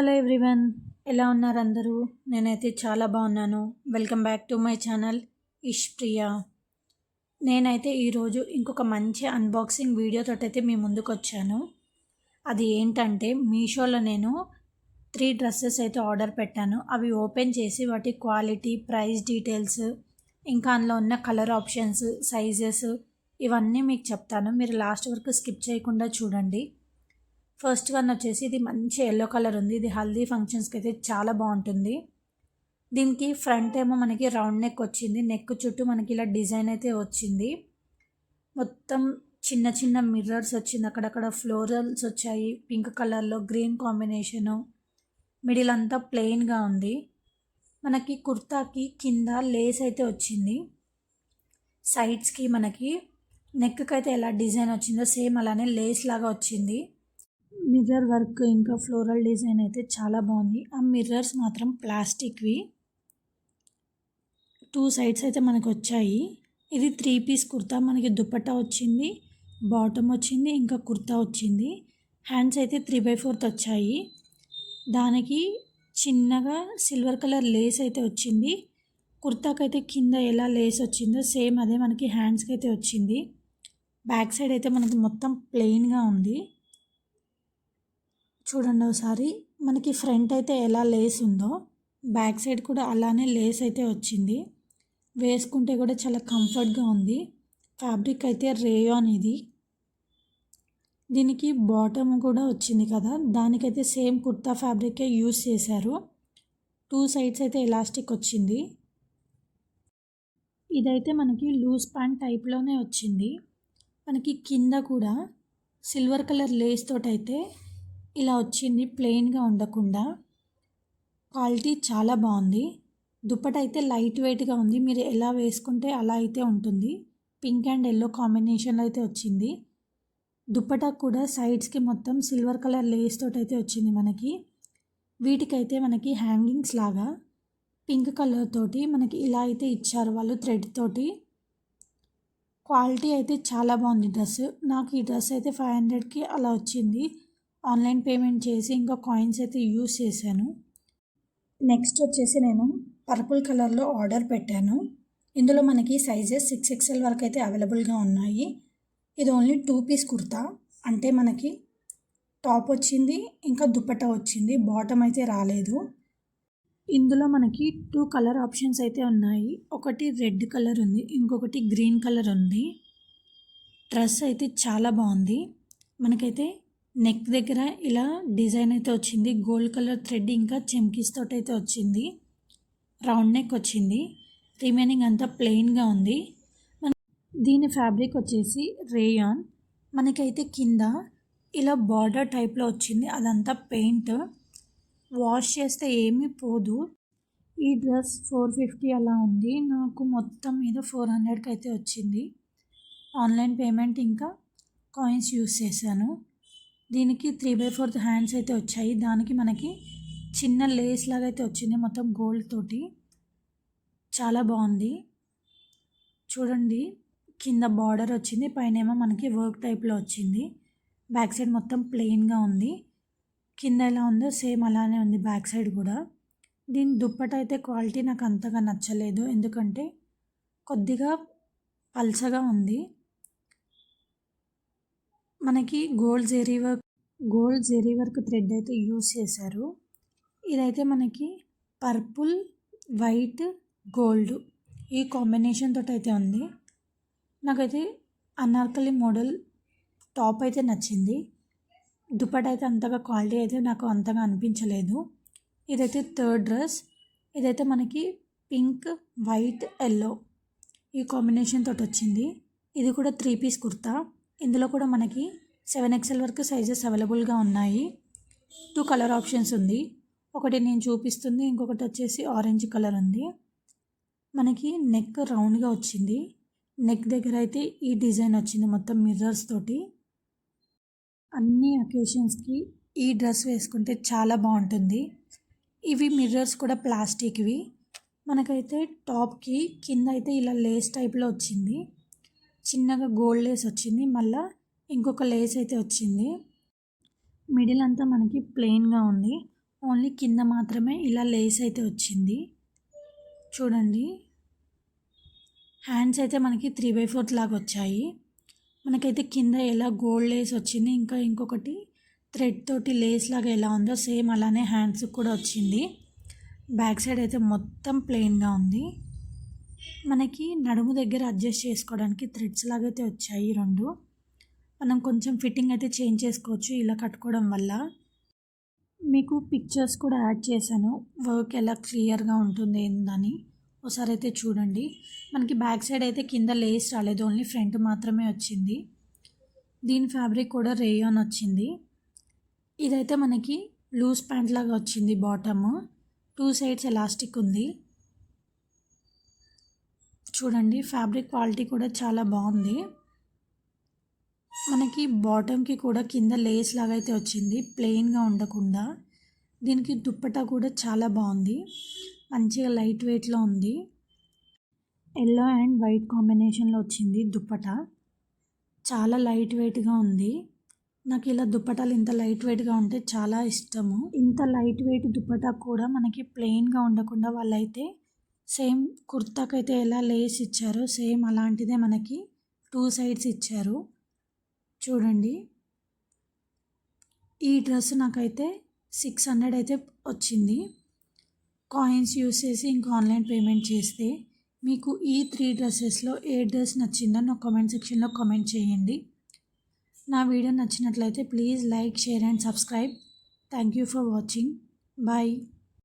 Hello everyone, ఎలా ఉన్నారు అందరూ? నేనైతే చాలా బాగున్నాను. Welcome back to my channel Ishpriya. నేనైతే ఈరోజు ఇంకొక మంచి అన్బాక్సింగ్ వీడియోతో అయితే మీ ముందుకు వచ్చాను. అది ఏంటంటే మీషోలో నేను 3 డ్రెస్సెస్ అయితే ఆర్డర్ పెట్టాను. అవి ఓపెన్ చేసి వాటి క్వాలిటీ, ప్రైస్ డీటెయిల్స్, ఇంకా అందులో ఉన్న కలర్ ఆప్షన్స్, సైజెస్ ఇవన్నీ మీకు చెప్తాను. మీరు లాస్ట్ వరకు స్కిప్ చేయకుండా చూడండి. ఫస్ట్ వన్ వచ్చేసి ఇది మంచి ఎల్లో కలర్ ఉంది. ఇది హల్దీ ఫంక్షన్స్కి అయితే చాలా బాగుంటుంది. దీనికి ఫ్రంట్ ఏమో మనకి రౌండ్ నెక్ వచ్చింది. నెక్ చుట్టూ మనకి ఇలా డిజైన్ అయితే వచ్చింది. మొత్తం చిన్న చిన్న మిర్రర్స్ వచ్చింది. అక్కడక్కడ ఫ్లోరల్స్ వచ్చాయి. పింక్ కలర్లో గ్రీన్ కాంబినేషను. మిడిల్ అంతా ప్లెయిన్గా ఉంది. మనకి కుర్తాకి కింద లేస్ అయితే వచ్చింది. సైడ్స్కి మనకి నెక్కి అయితే ఎలా డిజైన్ వచ్చిందో సేమ్ అలానే లేస్ లాగా వచ్చింది. మిర్రర్ వర్క్ ఇంకా ఫ్లోరల్ డిజైన్ అయితే చాలా బాగుంది. ఆ మిర్రర్స్ మాత్రం ప్లాస్టిక్వి. 2 సైడ్స్ అయితే మనకు వచ్చాయి. ఇది 3 పీస్ కుర్తా. మనకి దుపట్టా వచ్చింది, బాటమ్ వచ్చింది, ఇంకా కుర్తా వచ్చింది. హ్యాండ్స్ అయితే 3/4 వచ్చాయి. దానికి చిన్నగా సిల్వర్ కలర్ లేస్ అయితే వచ్చింది. కుర్తాకైతే కింద ఎలా లేస్ వచ్చిందో సేమ్ అదే మనకి హ్యాండ్స్కి అయితే వచ్చింది. బ్యాక్ సైడ్ అయితే మనకి మొత్తం ప్లెయిన్గా ఉంది. చూడండి ఒకసారి. మనకి ఫ్రంట్ అయితే ఎలా లేస్ ఉందో బ్యాక్ సైడ్ కూడా అలానే లేస్ అయితే వచ్చింది. వేసుకుంటే కూడా చాలా కంఫర్ట్గా ఉంది. ఫ్యాబ్రిక్ అయితే రేయాన్ ఇది. దీనికి బాటమ్ కూడా వచ్చింది కదా, దానికైతే సేమ్ కుర్తా ఫ్యాబ్రికే యూస్ చేశారు. 2 సైడ్స్ అయితే ఎలాస్టిక్ వచ్చింది. ఇదైతే మనకి లూజ్ ప్యాంట్ టైప్లోనే వచ్చింది. మనకి కింద కూడా సిల్వర్ కలర్ లేస్ తోటైతే ఇలా వచ్చింది, ప్లెయిన్గా ఉండకుండా. క్వాలిటీ చాలా బాగుంది. దుప్పట అయితే లైట్ వెయిట్గా ఉంది. మీరు ఎలా వేసుకుంటే అలా అయితే ఉంటుంది. పింక్ అండ్ ఎల్లో కాంబినేషన్లో అయితే వచ్చింది. దుప్పట కూడా సైడ్స్కి మొత్తం సిల్వర్ కలర్ లేస్ తోటి అయితే వచ్చింది. వీటికైతే మనకి హ్యాంగింగ్స్ లాగా పింక్ కలర్ తోటి మనకి ఇలా అయితే ఇచ్చారు వాళ్ళు థ్రెడ్ తోటి. క్వాలిటీ అయితే చాలా బాగుంది డ్రెస్. నాకు ఈ డ్రెస్ అయితే 500కి అలా వచ్చింది. ఆన్లైన్ పేమెంట్ చేసి ఇంకా కాయిన్స్ అయితే యూస్ చేశాను. నెక్స్ట్ వచ్చేసి నేను పర్పుల్ కలర్లో ఆర్డర్ పెట్టాను. ఇందులో మనకి సైజెస్ 6XL వరకు అయితే అవైలబుల్గా ఉన్నాయి. ఇది ఓన్లీ 2 పీస్ కుర్తా. అంటే మనకి టాప్ వచ్చింది, ఇంకా దుపట్టా వచ్చింది. బాటమ్ అయితే రాలేదు. ఇందులో మనకి 2 కలర్ ఆప్షన్స్ అయితే ఉన్నాయి. ఒకటి రెడ్ కలర్ ఉంది, ఇంకొకటి గ్రీన్ కలర్ ఉంది. డ్రెస్ అయితే చాలా బాగుంది. మనకైతే నెక్ దగ్గర ఇలా డిజైన్ అయితే వచ్చింది. గోల్డ్ కలర్ థ్రెడ్ ఇంకా చెమ్కీస్ తోటి అయితే వచ్చింది. రౌండ్ నెక్ వచ్చింది. రిమైనింగ్ అంతా ప్లెయిన్గా ఉంది. దీని ఫ్యాబ్రిక్ వచ్చేసి రేయాన్. మనకైతే కింద ఇలా బార్డర్ టైప్లో వచ్చింది. అదంతా పెయింట్. వాష్ చేస్తే ఏమీ పోదు. ఈ డ్రెస్ 450 అలా ఉంది. నాకు మొత్తం మీద 400కి అయితే వచ్చింది. ఆన్లైన్ పేమెంట్ ఇంకా కాయిన్స్ యూస్ చేశాను. దీనికి 3/4 హ్యాండ్స్ అయితే వచ్చాయి. దానికి మనకి చిన్న లేస్ లాగా అయితే వచ్చింది, మొత్తం గోల్డ్ తోటి. చాలా బాగుంది. చూడండి, కింద బార్డర్ వచ్చింది, పైన ఏమో మనకి వర్క్ టైప్లో వచ్చింది. బ్యాక్ సైడ్ మొత్తం ప్లెయిన్గా ఉంది. కింద ఎలా ఉందో సేమ్ అలానే ఉంది బ్యాక్ సైడ్ కూడా. దీని దుప్పట అయితే క్వాలిటీ నాకు అంతగా నచ్చలేదు, ఎందుకంటే కొద్దిగా పల్చగా ఉంది. మనకి గోల్డ్ జెరీ వర్క్ థ్రెడ్ అయితే యూస్ చేశారు. ఇదైతే మనకి పర్పుల్, వైట్, గోల్డ్ ఈ కాంబినేషన్ తోటి అయితే ఉంది. నాకైతే అనార్కలి మోడల్ టాప్ అయితే నచ్చింది. దుపట్టా అయితే అంతగా క్వాలిటీ అయితే నాకు అంతగా అనిపించలేదు. ఇదైతే 3rd డ్రెస్. ఇదైతే మనకి పింక్, వైట్, ఎల్లో ఈ కాంబినేషన్ తోటి వచ్చింది. ఇది కూడా 3 పీస్ కుర్తా. ఇందులో కూడా మనకి 7XL వరకు సైజెస్ అవైలబుల్గా ఉన్నాయి. 2 కలర్ ఆప్షన్స్ ఉంది. ఒకటి నేను చూపిస్తుంది, ఇంకొకటి వచ్చేసి ఆరెంజ్ కలర్ ఉంది. మనకి నెక్ రౌండ్గా వచ్చింది. నెక్ దగ్గర అయితే ఈ డిజైన్ వచ్చింది మొత్తం మిర్రర్స్ తోటి. అన్ని అకేషన్స్కి ఈ డ్రెస్ వేసుకుంటే చాలా బాగుంటుంది. ఇవి మిర్రర్స్ కూడా ప్లాస్టిక్వి. మనకైతే టాప్కి కింద అయితే ఇలా లేస్ టైప్లో వచ్చింది. చిన్నగా గోల్డ్ లేస్ వచ్చింది. మళ్ళీ ఇంకొక లేస్ అయితే వచ్చింది. మిడిల్ అంతా మనకి ప్లెయిన్గా ఉంది. ఓన్లీ కింద మాత్రమే ఇలా లేస్ అయితే వచ్చింది. చూడండి, హ్యాండ్స్ అయితే మనకి 3/4 లాగా వచ్చాయి. మనకైతే కింద ఎలా గోల్డ్ లేస్ వచ్చింది, ఇంకా ఇంకొకటి థ్రెడ్ తోటి లేస్ లాగా ఎలా ఉందో సేమ్ అలానే హ్యాండ్స్ కూడా వచ్చింది. బ్యాక్ సైడ్ అయితే మొత్తం ప్లెయిన్గా ఉంది. మనకి నడుము దగ్గర అడ్జస్ట్ చేసుకోవడానికి థ్రెడ్స్ లాగైతే వచ్చాయి 2. మనం కొంచెం ఫిట్టింగ్ అయితే చేంజ్ చేసుకోవచ్చు ఇలా కట్టుకోవడం వల్ల. మీకు పిక్చర్స్ కూడా యాడ్ చేశాను, వర్క్ ఎలా క్లియర్గా ఉంటుంది ఏందని ఒకసారి అయితే చూడండి. మనకి బ్యాక్ సైడ్ అయితే కింద లేస్ రాలేదు, ఓన్లీ ఫ్రంట్ మాత్రమే వచ్చింది. దీని ఫ్యాబ్రిక్ కూడా రేయాన్ వచ్చింది. ఇదైతే మనకి లూజ్ ప్యాంట్ లాగా వచ్చింది. బాటమ్ 2 సైడ్స్ ఎలాస్టిక్ ఉంది. చూడండి, ఫ్యాబ్రిక్ క్వాలిటీ కూడా చాలా బాగుంది. మనకి బాటమ్కి కూడా కింద లేస్ లాగా అయితే వచ్చింది, ప్లెయిన్గా ఉండకుండా. దీనికి దుప్పటా కూడా చాలా బాగుంది, మంచిగా లైట్ వెయిట్లో ఉంది. ఎల్లో అండ్ వైట్ కాంబినేషన్లో వచ్చింది దుప్పటా. చాలా లైట్ వెయిట్గా ఉంది. నాకు ఇలా దుప్పటాలు ఇంత లైట్ వెయిట్గా ఉంటే చాలా ఇష్టము. ఇంత లైట్ వెయిట్ దుప్పటా కూడా మనకి ప్లెయిన్గా ఉండకుండా వాళ్ళైతే సేమ్ కుర్తాకైతే ఎలా లేస్ ఇచ్చారో సేమ్ అలాంటిదే మనకి 2 సైడ్స్ ఇచ్చారు. చూడండి, ఈ డ్రెస్ నాకైతే 600 అయితే వచ్చింది. కాయిన్స్ యూస్ చేసి ఇంకా ఆన్లైన్ పేమెంట్ చేస్తే. మీకు ఈ 3 డ్రెస్సెస్లో ఏ డ్రెస్ నచ్చిందో నా కామెంట్ సెక్షన్లో కామెంట్ చేయండి. నా వీడియో నచ్చినట్లయితే please like, share and subscribe. Thank you for watching. Bye.